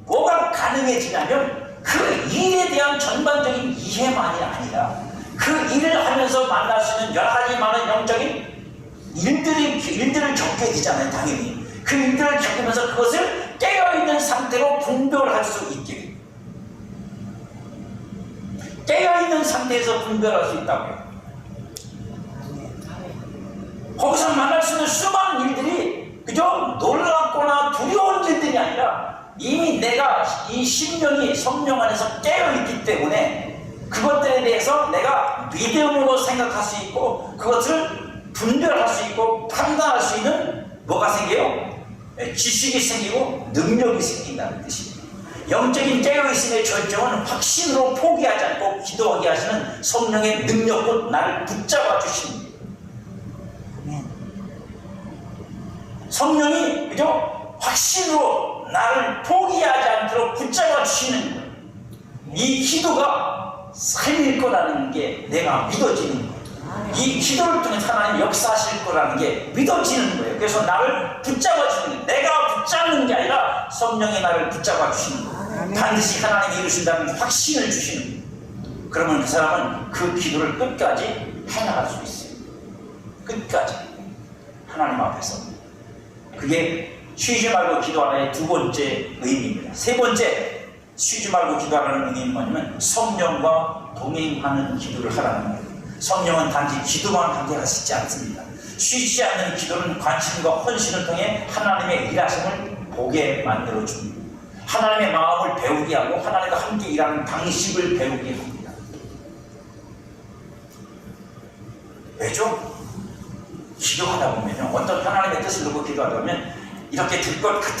뭐가 가능해지냐면 그 일에 대한 전반적인 이해만이 아니라 그 일을 하면서 만날 수 있는 여러 가지 많은 영적인 일들을 겪게 되잖아요. 당연히 그 일들을 겪으면서 그것을 깨어있는 상태로 분별할 수 있게 돼요. 깨어있는 상태에서 분별할 수 있다고요. 거기서 만날 수 있는 수많은 일들이 그저 놀랍거나 두려운 일들이 아니라 이미 내가 이 심령이 성령 안에서 깨어있기 때문에 그것들에 대해서 내가 믿음으로 생각할 수 있고 그것을 분별할 수 있고 판단할 수 있는 뭐가 생겨요? 지식이 생기고 능력이 생긴다는 뜻입니다. 영적인 깨어있음의 절정은 확신으로 포기하지 않고 기도하게 하시는 성령의 능력으로 나를 붙잡아 주십니다. 성령이 그죠? 확신으로 나를 포기하지 않도록 붙잡아 주시는 거예요. 이 기도가 살릴 거라는 게 내가 믿어지는 거예요. 이 기도를 통해 하나님 역사하실 거라는 게 믿어지는 거예요. 그래서 나를 붙잡아 주는 거예요. 내가 붙잡는 게 아니라 성령이 나를 붙잡아 주시는 거예요. 반드시 하나님이 이루신다는 확신을 주시는 거예요. 그러면 그 사람은 그 기도를 끝까지 해나갈 수 있어요. 끝까지 하나님 앞에서. 그게 쉬지 말고 기도하라의 두 번째 의미입니다. 세 번째, 쉬지 말고 기도하라는 의미는 뭐냐면 성령과 동행하는 기도를 하라는 거예요. 성령은 단지 기도만 하게 하시지 않습니다. 쉬지 않는 기도는 관심과 헌신을 통해 하나님의 일하심을 보게 만들어줍니다. 하나님의 마음을 배우게 하고 하나님과 함께 일하는 방식을 배우게 합니다. 왜죠? 기도하다 보면요, 어떤 하나님의 뜻을 놓고 기도하다 보면 이렇게 될 것 같아.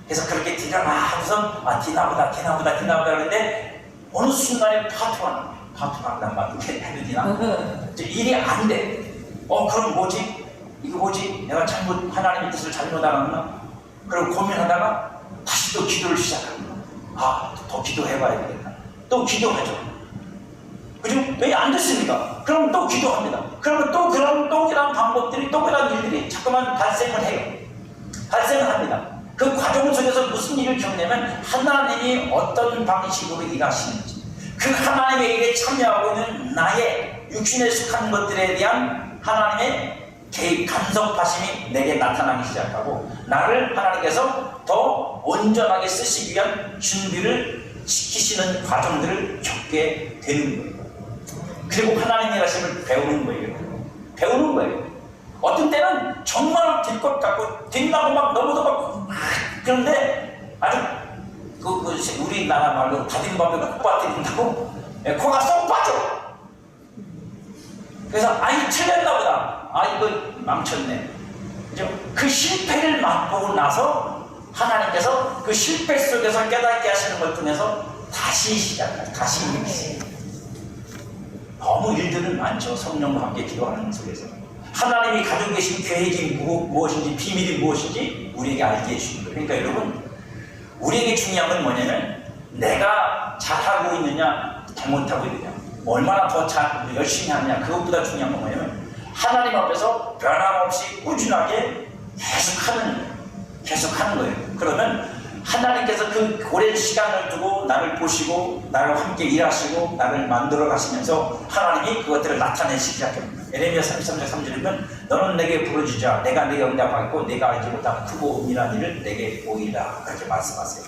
그래서 그렇게 뒤가 막 하고서 디나보다 그러는데 어느 순간에 파토가 나요. 파토가 난다. 이렇게 해도 되나? 일이 안 돼. 그럼 뭐지? 이거 뭐지? 내가 하나님의 뜻을 잘못 알았나? 그럼 고민하다가 다시 또 기도를 시작합니다. 더 기도해봐야 되겠다. 또 기도하죠. 그죠? 왜 안 됐습니까? 그럼 또 기도합니다. 그러면 또 그런 방법들이 또 그런 일들이 자꾸만 발생을 해요. 발생을 합니다. 그 과정 속에서 무슨 일을 겪냐면 하나님이 어떤 방식으로 일하시는지 그 하나님의 일에 참여하고 있는 나의 육신에 속한 것들에 대한 하나님의 개입, 간섭하심이 내게 나타나기 시작하고 나를 하나님께서 더 온전하게 쓰시기 위한 준비를 시키시는 과정들을 겪게 되는 거예요. 그리고 하나님의 일하심을 배우는 거예요. 어떤 때는 정말 될 것 같고 된다고 막 너무도 막 그런데 아주 우리나라 말로 다딘밥에 콕 빠뜨린다고 코가 쏙 빠져. 그래서 틀렸나 보다. 이거 망쳤네. 그죠? 그 실패를 맛보고 나서 하나님께서 그 실패 속에서 깨닫게 하시는 걸 통해서 다시 시작해요. 다시 일으키세요. 너무 일들은 많죠. 성령과 함께 기도하는 속에서 하나님이 가지고 계신 계획이 무엇인지 비밀이 무엇인지 우리에게 알게 해주는 거예요. 그러니까 여러분, 우리에게 중요한 건 뭐냐면 내가 잘하고 있느냐 잘못하고 있느냐, 얼마나 더 열심히 하느냐, 그것보다 중요한 건 뭐냐면 하나님 앞에서 변함없이 꾸준하게 계속 하는 거예요. 그러면 하나님께서 그 오랜 시간을 두고 나를 보시고 나를 함께 일하시고 나를 만들어 가시면서 하나님이 그것들을 나타내시기 시작합니다. 에레미야 33장 3절에 보면 너는 내게 부르짖으라 내가 네게 응답하겠고 내가 알지 못한 크고 은밀한 일을 내게 보이라, 그렇게 말씀하세요.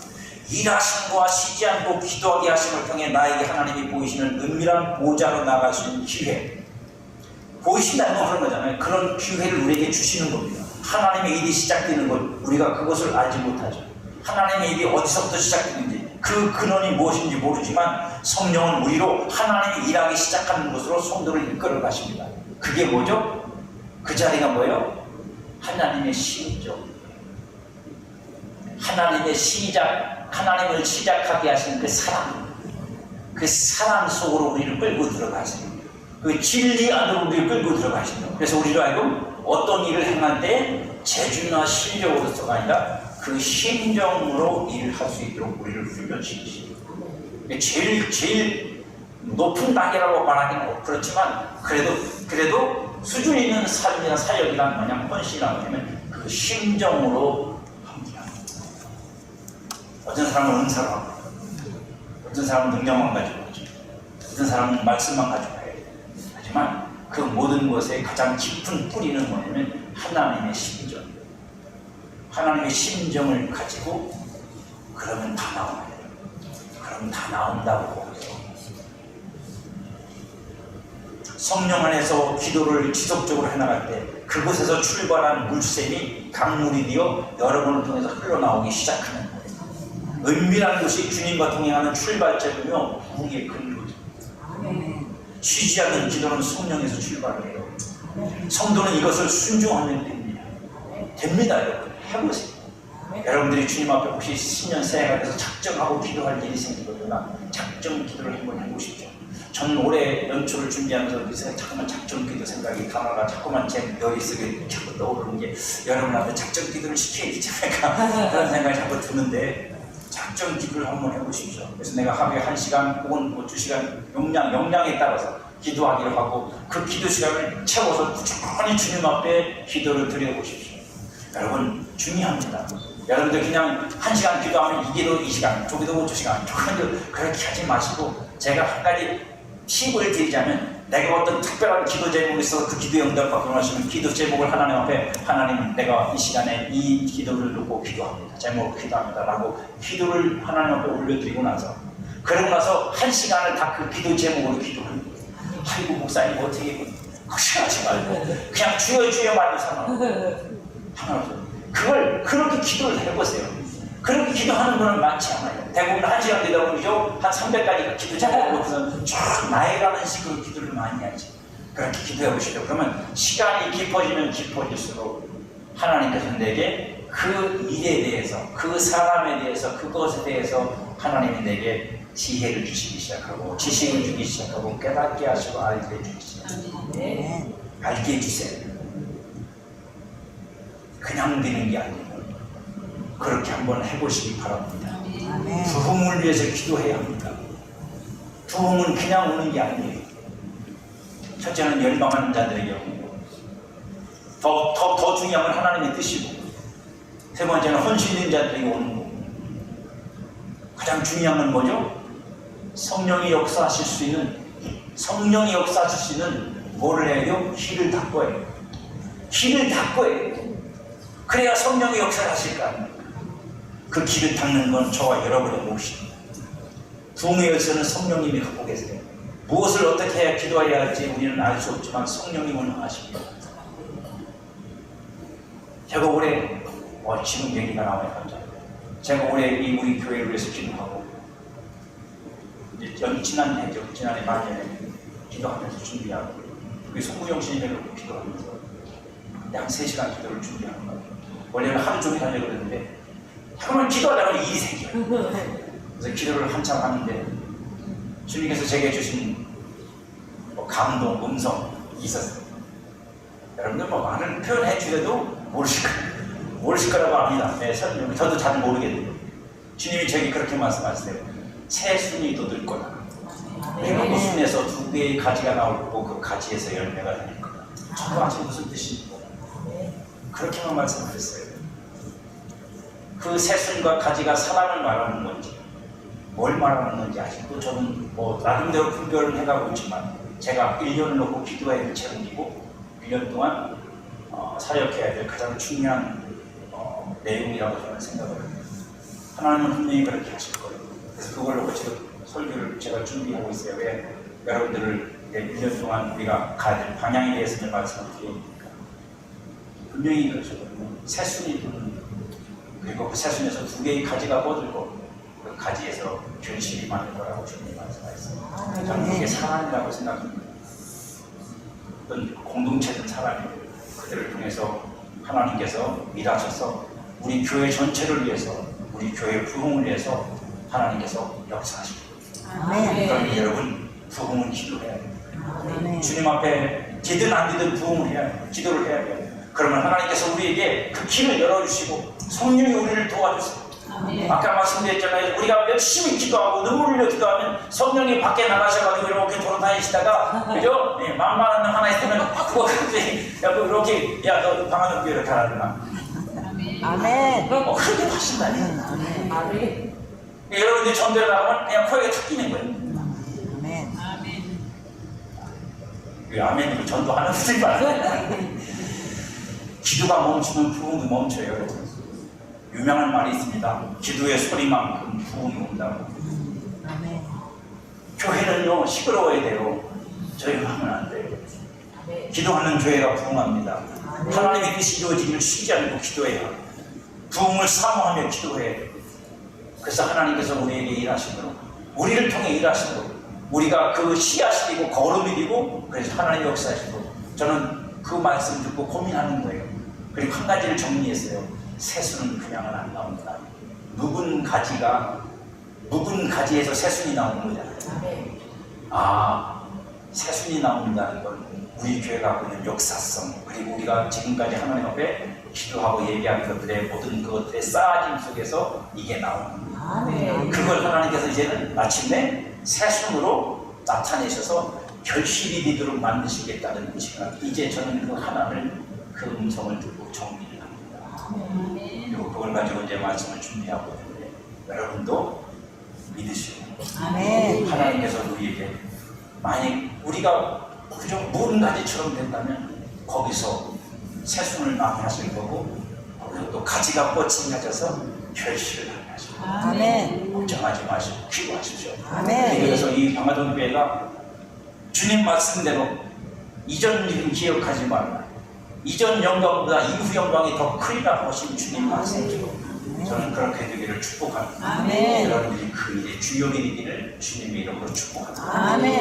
일하심과 쉬지 않고 기도하게 하심을 통해 나에게 하나님이 보이시는 은밀한 보좌로 나갈 수 있는 기회, 보이신다는 건 그런 거잖아요. 그런 기회를 우리에게 주시는 겁니다. 하나님의 일이 시작되는 것, 우리가 그것을 알지 못하죠. 하나님의 일이 어디서부터 시작되는지 그 근원이 무엇인지 모르지만 성령은 우리로 하나님이 일하기 시작하는 곳으로 성도를 이끌어 가십니다. 그게 뭐죠? 그 자리가 뭐예요? 하나님의 시이죠. 하나님의 시작, 하나님을 시작하게 하신 그 사랑 속으로 우리를 끌고 들어가세요. 그 진리 안으로 우리를 끌고 들어가십니다. 그래서 우리로 하여금 어떤 일을 행할 때 재주나 실력으로서가 아니라 그 심정으로 일을 할 수 있도록 우리를 훈련시키시고, 제일 높은 단계라고 말하기는 그렇지만 그래도 수준 있는 삶이나 사역이란 뭐냐면 헌신이라고 하면 그 심정으로 합니다. 어떤 사람은 은사로 합니다. 어떤 사람은 능력만 가지고 하죠. 어떤 사람은 말씀만 가지고 해요. 하지만 그 모든 것의 가장 깊은 뿌리는 뭐냐면 하나님의 심정. 하나님의 심정을 가지고 그러면 다 나와요. 그러면 다 나온다고 보세요. 성령 안에서 기도를 지속적으로 해나갈 때 그곳에서 출발한 물샘이 강물이 되어 여러분을 통해서 흘러나오기 시작하는 거예요. 은밀한 것이 주님과 동행하는 출발점이며 부흥의 근거죠. 쉬지 않는 기도는 성령에서 출발을 해요. 성도는 이것을 순종하면 됩니다. 됩니다, 여러분. 해보세요. 여러분들이 주님 앞에 혹시 신년 새해가 돼서 작정하고 기도할 일이 생기거나 작정 기도를 한번 해보십시오. 저는 올해 연초를 준비하면서 자꾸만 작정 기도 생각이 단어가 자꾸만 제 머릿속에 자꾸 떠오르는 게 여러분 앞에 작정 기도를 시켜야지 않을까 그런 생각이 자꾸 드는데 작정 기도를 한번 해보십시오. 그래서 내가 하루에 1시간 혹은 2시간 역량에 따라서 기도하기로 하고 그 기도 시간을 채워서 꾸준히 주님 앞에 기도를 드려보십시오. 여러분 중요합니다. 여러분들 그냥 1시간 기도하면 이 기도 2시간, 저 기도 2시간, 그렇게 하지 마시고 제가 한 가지 팁을 드리자면 내가 어떤 특별한 기도 제목이 있어서 그 기도 응답받고 원하시면 기도 제목을 하나님 앞에 하나님 내가 이 시간에 이 기도를 놓고 기도합니다. 제목을 기도합니다 라고 기도를 하나님 앞에 올려드리고 나서 그러고 나서 1시간을 다 그 기도 제목으로 기도하는 거예요. 아이고 목사님 어떻게 걱정하지 말고 그냥 주여 말도 상관없어요. 그걸 그렇게 기도를 해보세요. 그렇게 기도하는 분은 많지 않아요. 대부분 1시간 되다 보면 한 300가지 기도 제목을 놓고서 쭉 나해가는 식으로 기도를 많이 하지. 그렇게 기도해 보시죠. 그러면 시간이 깊어지면 깊어질수록 하나님께서 내게 그 일에 대해서, 그 사람에 대해서, 그것에 대해서 하나님이 내게 지혜를 주시기 시작하고 지식을 주기 시작하고 깨닫게 하시고 알게 해주기 시작합니다. 알게 해주세요. 그냥 되는 게 아니에요. 그렇게 한번 해보시기 바랍니다. 부흥을 위해서 기도해야 합니다. 부흥은 그냥 오는 게 아니에요. 첫째는 열방하는 자들에게 오는 거. 더 중요한 건 하나님의 뜻이고, 세 번째는 헌신 있는 자들에게 오는 거. 가장 중요한 건 뭐죠? 성령이 역사하실 수 있는 뭐를 해야 돼요? 길을 닦아야 해요. 길을 닦아야 해요. 그래야 성령이 역사를 하실 거 아닙니까? 그 길을 닦는 건 저와 여러분의 몫입니다. 부흥의 열쇠는 성령님이 갖고 계세요. 무엇을 어떻게 해야 기도해야 할지 우리는 알 수 없지만 성령님은 아십니다. 제가 올해 지금 얘기가 나와요. 감사합니다. 제가 올해 우리 교회를 위해서 기도하고 지난해 말년에 기도하면서 준비하고 우리 송구영 신임을 놓고 기도하면서 약 3시간 기도를 준비하는 거예요. 원래는 하루 종일 하려고 그랬는데 잠깐만 기도하다가 일이 생겨요. 그래서 기도를 한참 하는데 주님께서 제게 주신 감동, 음성이 있었어요. 여러분들 말을 표현해 주려도 모르실 거라고 합니다. 네, 저도 잘 모르겠는데 주님이 제게 그렇게 말씀하세요. 새 순이 돋을 거다. 그 순에서 2개의 가지가 나올 거고 그 가지에서 열매가 될 거다. 저도 아직 무슨 뜻인지 그렇게만 말씀하셨어요. 그 새순과 가지가 사람을 말하는 건지 뭘 말하는 건지 아직도 저는 나름대로 분별을 해가고 있지만 제가 1년을 놓고 기도해야 될 제목이고 1년 동안 사역해야 될 가장 중요한 내용이라고 저는 생각을 합니다. 하나님은 분명히 그렇게 하실 거예요. 그래서 그걸 놓고 지금 설교를 제가 준비하고 있어요. 왜? 여러분들을 1년 동안 우리가 가야 될 방향에 대해서 말씀을 드리니까 분명히 그렇거든요. 새순이 그리고 그 새순에서 2개의 가지가 뻗을고 그 가지에서 결실이 많을 거라고 주님이 말씀하셨어요. 저는 그게 사람이라고 생각합니다. 어떤 공동체든 사람이고 그들을 통해서 하나님께서 일하셔서 우리 교회 전체를 위해서 우리 교회 부흥을 위해서 하나님께서 역사하시고 그러니 여러분 부흥은 기도해야 됩니다. 주님 앞에 되든 안 되든 부흥을 해야 돼요. 기도를 해야 돼요. 그러면 하나님께서 우리에게 그 길을 열어주시고 성령이 우리를 도와주세요. 아멘. 아까 말씀드렸잖아요. 우리가 열심히 기도하고 눈물 흘려 기도하면 성령이 밖에 나가셔가지고 이렇게 돌아다니시다가 그죠? 예, 만만한 하나 있으면 그거 갑자기 야너 이렇게 야너 방아는 왜 이렇게 하나 아멘. 그렇게 하신다니. 아멘. 여러분들이 전도를 나가면 그냥 코에게 탁 끼는 거예요. 아멘. 아멘. 왜 아멘으로 전도하는 분들이 많아요. 기도가 멈추면 부흥도 멈춰요. 여러분. 유명한 말이 있습니다. 기도의 소리만큼 부흥이 온다고. 아멘. 교회는요 시끄러워야 돼요. 조용하면 안 돼요. 아멘. 기도하는 교회가 부흥합니다. 하나님의 뜻이 이루어지기를 쉬지 않고 기도해야 합니다. 부흥을 사모하며 기도해야 돼요. 그래서 하나님께서 우리에게 일하시도록 우리를 통해 일하시도록 우리가 그 씨앗이고 거름이고 그래서 하나님 역사하시도록 저는 그 말씀 듣고 고민하는 거예요. 그리고 한 가지를 정리했어요. 새순은 그냥은 안 나옵니다. 묵은 가지에서 새순이 나오는 거잖아요. 아멘. 아, 새순이 나온다는 건 우리 교회가 갖고 있는 역사성 그리고 우리가 지금까지 하나님 앞에 기도하고 얘기한 것들의 모든 그것들의 쌓아짐 속에서 이게 나오는 거예요. 아멘. 그걸 하나님께서 이제는 마침내 새순으로 나타내셔서 결실이 되도록 만드시겠다는 의지가 이제 저는 그 하나를 그 음성을 듣고 정리를 합니다. 아멘. 그리고 그걸 가지고 이제 말씀을 준비하고 있는데 여러분도 믿으시고 아멘. 하나님께서 우리에게 만약 우리가 그저 묵은 가지처럼 된다면 거기서 새순을 나게 하실 거고 거기서 또 가지가 뻗친 가져서 결실을 하게 하실 거고 아멘. 걱정하지 마시고 기도하십시오. 아멘. 그래서 이 방화동 교회가 주님 말씀대로 이전 일은 기억하지 말라. 이전 영광보다 이후 영광이 더 크리라고 하신 주님 말씀대로 저는 그렇게 되기를 축복합니다. 아멘. 여러분들이 그 일의 주역이 되기를 주님의 이름으로 축복합니다. 아멘.